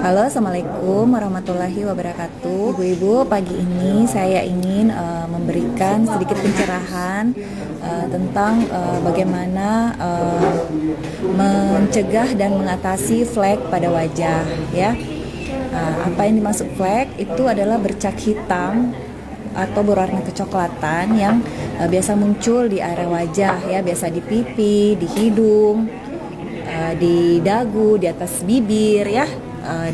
Halo, Assalamualaikum warahmatullahi wabarakatuh. Ibu-ibu, pagi ini saya ingin memberikan sedikit pencerahan tentang bagaimana mencegah dan mengatasi flek pada wajah. Ya, apa yang dimaksud flek itu adalah bercak hitam atau berwarna kecoklatan yang biasa muncul di area wajah, ya, biasa di pipi, di hidung, di dagu, di atas bibir, ya,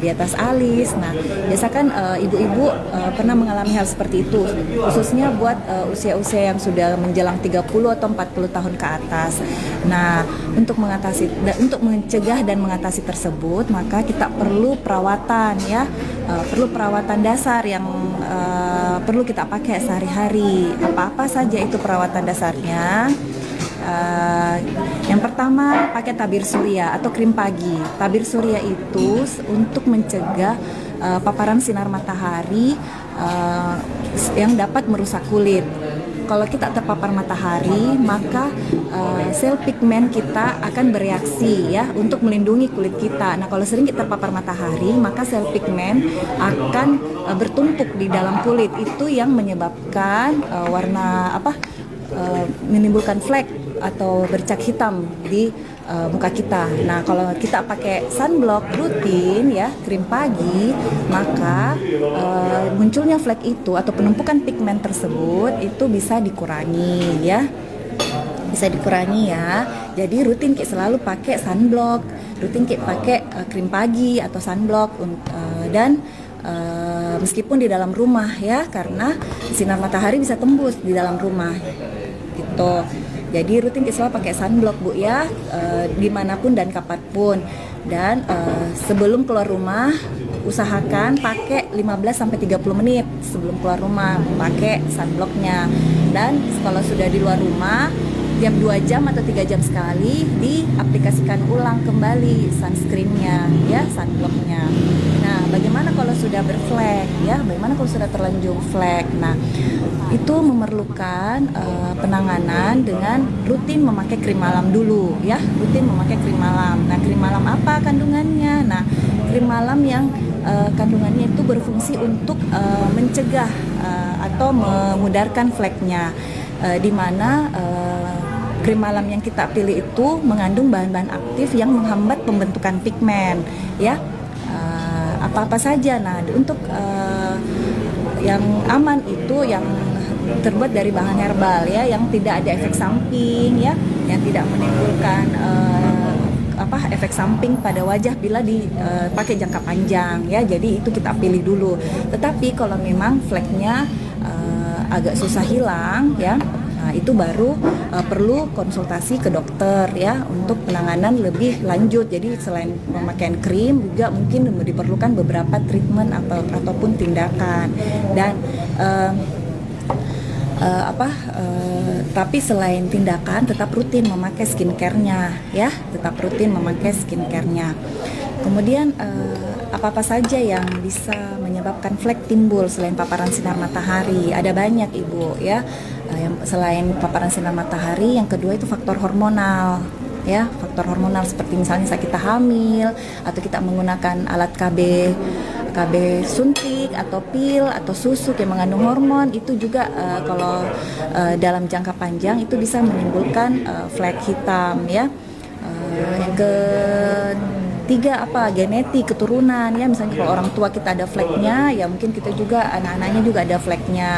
di atas alis. Nah, biasakan ibu-ibu pernah mengalami hal seperti itu, khususnya buat usia-usia yang sudah menjelang 30 atau 40 tahun ke atas. Nah, untuk mencegah dan mengatasi tersebut, maka kita perlu perawatan, ya. Perlu perawatan dasar yang perlu kita pakai sehari-hari. Apa-apa saja itu perawatan dasarnya? Yang pertama, pakai tabir surya atau krim pagi. Tabir surya itu untuk mencegah paparan sinar matahari yang dapat merusak kulit. Kalau kita terpapar matahari, maka sel pigmen kita akan bereaksi, ya, untuk melindungi kulit kita. Nah, kalau sering kita terpapar matahari, maka sel pigmen akan bertumpuk di dalam kulit. Itu yang menyebabkan menimbulkan flek atau bercak hitam di muka kita. Nah, kalau kita pakai sunblock rutin, ya, krim pagi, maka munculnya flek itu atau penumpukan pigmen tersebut itu bisa dikurangi, ya. Bisa dikurangi, ya. Jadi rutin kita selalu pakai sunblock, rutin kita pakai krim pagi atau sunblock dan meskipun di dalam rumah, ya, karena sinar matahari bisa tembus di dalam rumah gitu. Jadi rutin kita selalu pakai sunblock, Bu, ya, dimanapun dan kapanpun. Dan sebelum keluar rumah, usahakan pakai 15-30 menit sebelum keluar rumah pakai sunblocknya. Dan kalau sudah di luar rumah, tiap 2 jam atau 3 jam sekali diaplikasikan ulang kembali sunscreennya, ya, sunblocknya. Nah, bagaimana kalau sudah berflek, ya? Bagaimana kalau sudah terlanjur flek? Nah, itu memerlukan penanganan dengan rutin memakai krim malam dulu, ya, rutin memakai krim malam. Nah, krim malam apa kandungannya? Nah, krim malam yang kandungannya itu berfungsi untuk mencegah atau memudarkan fleknya, di mana krim malam yang kita pilih itu mengandung bahan-bahan aktif yang menghambat pembentukan pigmen, ya. Apa-apa saja. Nah, untuk yang aman itu yang terbuat dari bahan herbal, ya, yang tidak ada efek samping, ya, yang tidak menimbulkan efek samping pada wajah bila dipakai jangka panjang, ya. Jadi itu kita pilih dulu. Tetapi kalau memang fleknya agak susah hilang, ya, nah, itu baru perlu konsultasi ke dokter, ya, untuk penanganan lebih lanjut. Jadi selain pemakaian krim juga mungkin diperlukan beberapa treatment ataupun tindakan. Dan tapi selain tindakan tetap rutin memakai skincare-nya, ya, tetap rutin memakai skincare-nya. Kemudian apa-apa saja yang bisa menyebabkan flek timbul selain paparan sinar matahari? Ada banyak, Ibu, ya. Selain paparan sinar matahari, yang kedua itu faktor hormonal, ya, faktor hormonal seperti misalnya saat kita hamil atau kita menggunakan alat KB suntik atau pil atau susu yang mengandung hormon, itu juga kalau dalam jangka panjang itu bisa menimbulkan flek hitam, ya. Yang ketiga genetik, keturunan, ya, misalnya kalau orang tua kita ada fleknya, ya mungkin kita juga anak-anaknya juga ada fleknya.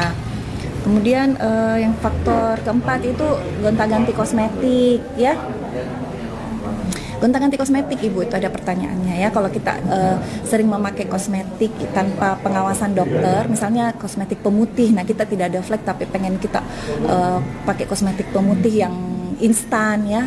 Kemudian yang faktor keempat itu gonta-ganti kosmetik, ya. Gonta-ganti kosmetik, Ibu, itu ada pertanyaannya, ya. Kalau kita sering memakai kosmetik tanpa pengawasan dokter, misalnya kosmetik pemutih, nah kita tidak ada flek tapi pengen kita pakai kosmetik pemutih yang instan, ya,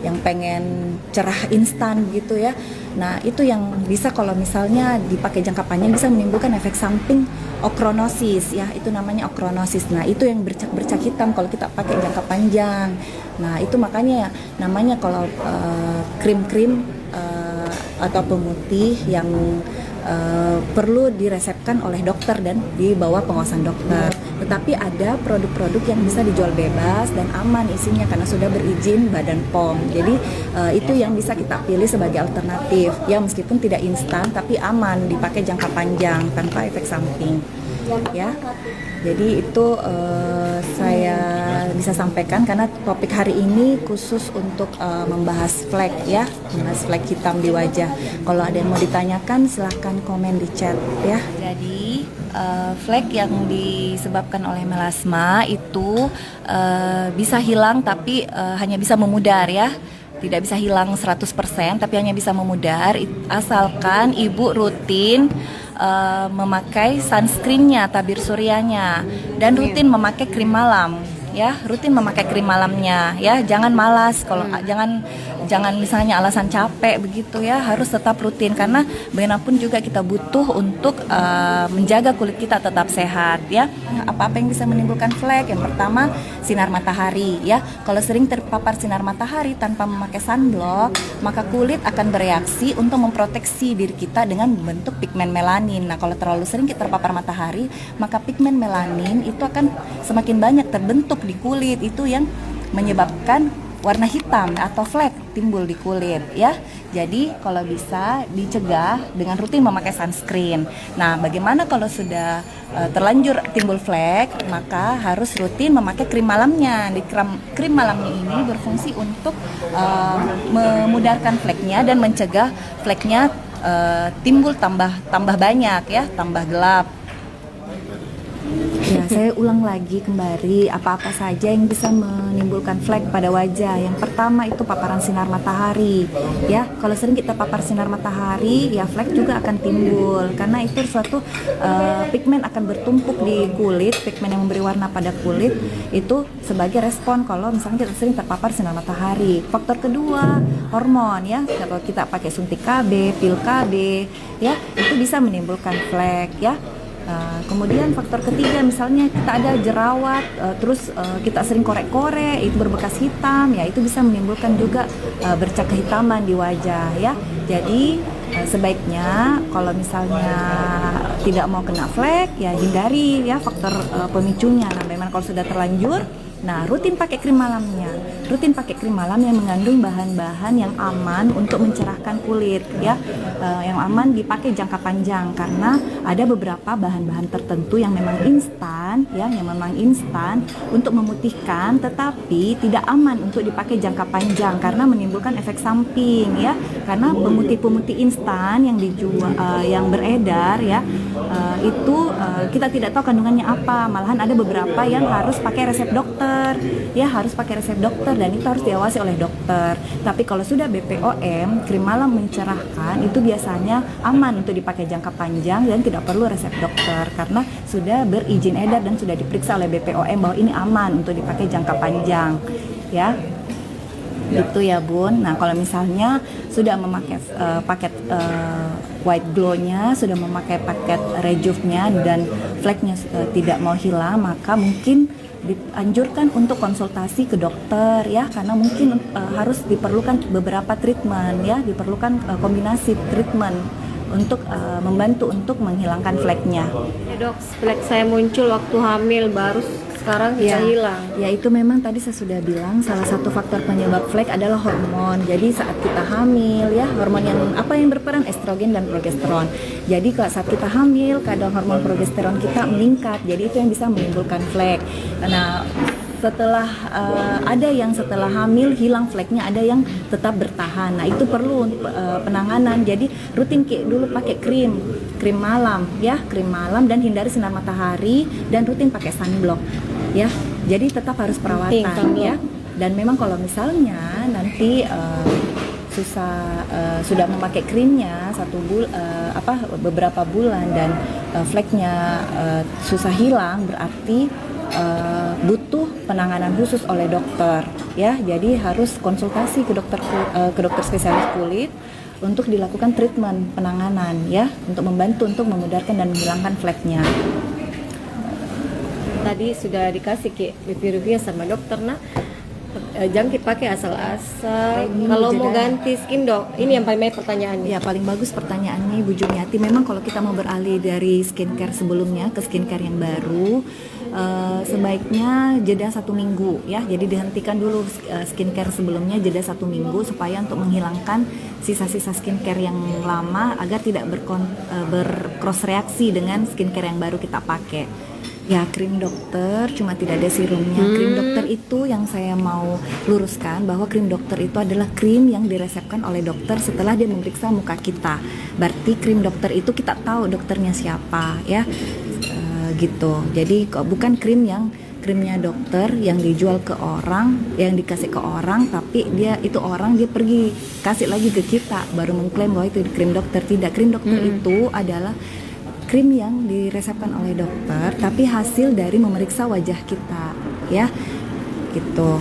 yang pengen cerah instan gitu, ya. Nah, itu yang bisa kalau misalnya dipakai jangka panjang bisa menimbulkan efek samping okronosis, ya, itu namanya okronosis. Nah, itu yang bercak-bercak hitam kalau kita pakai jangka panjang. Nah, itu makanya namanya kalau krim-krim atau pemutih yang perlu diresepkan oleh dokter dan di bawah pengawasan dokter. Tetapi ada produk-produk yang bisa dijual bebas dan aman isinya karena sudah berizin Badan POM. Jadi itu yang bisa kita pilih sebagai alternatif. Ya meskipun tidak instan tapi aman, dipakai jangka panjang tanpa efek samping. Ya, jadi itu saya bisa sampaikan karena topik hari ini khusus untuk membahas flek ya, membahas flek hitam di wajah. Kalau ada yang mau ditanyakan silahkan komen di chat ya. Jadi flek yang disebabkan oleh melasma itu bisa hilang tapi hanya bisa memudar ya. Tidak bisa hilang 100% tapi hanya bisa memudar asalkan ibu rutin memakai sunscreennya, tabir suryanya, dan rutin memakai krim malam ya, rutin memakai krim malamnya ya, jangan malas kalau jangan misalnya alasan capek begitu ya, harus tetap rutin karena bagaimanapun juga kita butuh untuk menjaga kulit kita tetap sehat ya. Apa-apa yang bisa menimbulkan flek? Yang pertama sinar matahari ya. Kalau sering terpapar sinar matahari tanpa memakai sunblock, maka kulit akan bereaksi untuk memproteksi diri kita dengan membentuk pigmen melanin. Nah, kalau terlalu sering kita terpapar matahari, maka pigmen melanin itu akan semakin banyak terbentuk di kulit, itu yang menyebabkan warna hitam atau flek timbul di kulit ya. Jadi kalau bisa dicegah dengan rutin memakai sunscreen. Nah, bagaimana kalau sudah terlanjur timbul flek, maka harus rutin memakai krim malamnya. Di krim malamnya ini berfungsi untuk memudarkan fleknya dan mencegah fleknya timbul tambah banyak ya, tambah gelap. Ya, saya ulang lagi kembali apa-apa saja yang bisa menimbulkan flek pada wajah. Yang pertama itu paparan sinar matahari. Ya, kalau sering kita papar sinar matahari, ya flek juga akan timbul karena itu suatu pigmen akan bertumpuk di kulit, pigmen yang memberi warna pada kulit itu sebagai respon kalau misalnya kita sering terpapar sinar matahari. Faktor kedua, hormon ya. Kalau kita pakai suntik KB, pil KB, ya, itu bisa menimbulkan flek ya. Kemudian faktor ketiga misalnya kita ada jerawat, terus kita sering korek-korek, itu berbekas hitam, ya itu bisa menimbulkan juga bercak kehitaman di wajah ya. Jadi sebaiknya kalau misalnya tidak mau kena flek ya hindari ya faktor pemicunya. Nah, memang kalau sudah terlanjur, nah rutin pakai krim malamnya. Rutin pakai krim malam yang mengandung bahan-bahan yang aman untuk mencerahkan kulit ya, yang aman dipakai jangka panjang karena ada beberapa bahan-bahan tertentu yang memang instan ya, yang memang instan untuk memutihkan, tetapi tidak aman untuk dipakai jangka panjang karena menimbulkan efek samping ya, karena pemutih-pemutih instan yang dijual yang beredar ya, itu kita tidak tahu kandungannya apa, malahan ada beberapa yang harus pakai resep dokter ya, harus pakai resep dokter dan itu harus diawasi oleh dokter. Tapi kalau sudah BPOM, krim malam mencerahkan, itu biasanya aman untuk dipakai jangka panjang dan tidak perlu resep dokter karena sudah berizin edar dan sudah diperiksa oleh BPOM bahwa ini aman untuk dipakai jangka panjang ya. Gitu ya Bun. Nah, kalau misalnya sudah memakai paket white glow-nya, sudah memakai paket rejuve-nya dan flek-nya tidak mau hilang, maka mungkin dianjurkan untuk konsultasi ke dokter ya, karena mungkin harus diperlukan beberapa treatment ya, diperlukan kombinasi treatment untuk membantu untuk menghilangkan fleknya. Ya dok, flek saya muncul waktu hamil baru sekarang bisa hilang. Ya itu memang tadi saya sudah bilang salah satu faktor penyebab flek adalah hormon. Jadi saat kita hamil ya, hormon yang apa yang berperan, estrogen dan progesteron. Jadi kalau saat kita hamil kadar hormon progesteron kita meningkat. Jadi itu yang bisa menimbulkan flek. Nah, setelah ada yang setelah hamil hilang fleknya, ada yang tetap bertahan. Nah itu perlu penanganan. Jadi rutin dulu pakai krim malam ya, krim malam dan hindari sinar matahari dan rutin pakai sunblock ya. Jadi tetap harus perawatan ya. Dan memang kalau misalnya nanti sudah memakai krimnya beberapa bulan dan fleknya susah hilang, berarti butuh penanganan khusus oleh dokter ya. Jadi harus konsultasi ke dokter spesialis kulit untuk dilakukan treatment penanganan ya, untuk membantu untuk memudarkan dan menghilangkan fleknya. Tadi sudah dikasih review sama dokter, nah jangan pakai asal-asal. Kalau mau ganti skin dok, ini yang paling banyak pertanyaannya. Ya paling bagus pertanyaannya Bu Jumiati. Memang kalau kita mau beralih dari skincare sebelumnya ke skincare yang baru, sebaiknya jeda 1 minggu ya. Jadi dihentikan dulu skincare sebelumnya, jeda 1 minggu supaya untuk menghilangkan sisa-sisa skincare yang lama agar tidak bercross reaksi dengan skincare yang baru kita pakai. Ya, krim dokter cuma tidak ada serumnya. Krim dokter itu yang saya mau luruskan bahwa krim dokter itu adalah krim yang diresepkan oleh dokter setelah dia memeriksa muka kita. Berarti krim dokter itu kita tahu dokternya siapa ya. Gitu. Jadi bukan krimnya dokter yang dijual ke orang, yang dikasih ke orang, tapi dia pergi kasih lagi ke kita baru mengklaim bahwa itu krim dokter. Tidak, krim dokter itu adalah krim yang diresepkan oleh dokter tapi hasil dari memeriksa wajah kita ya. Gitu.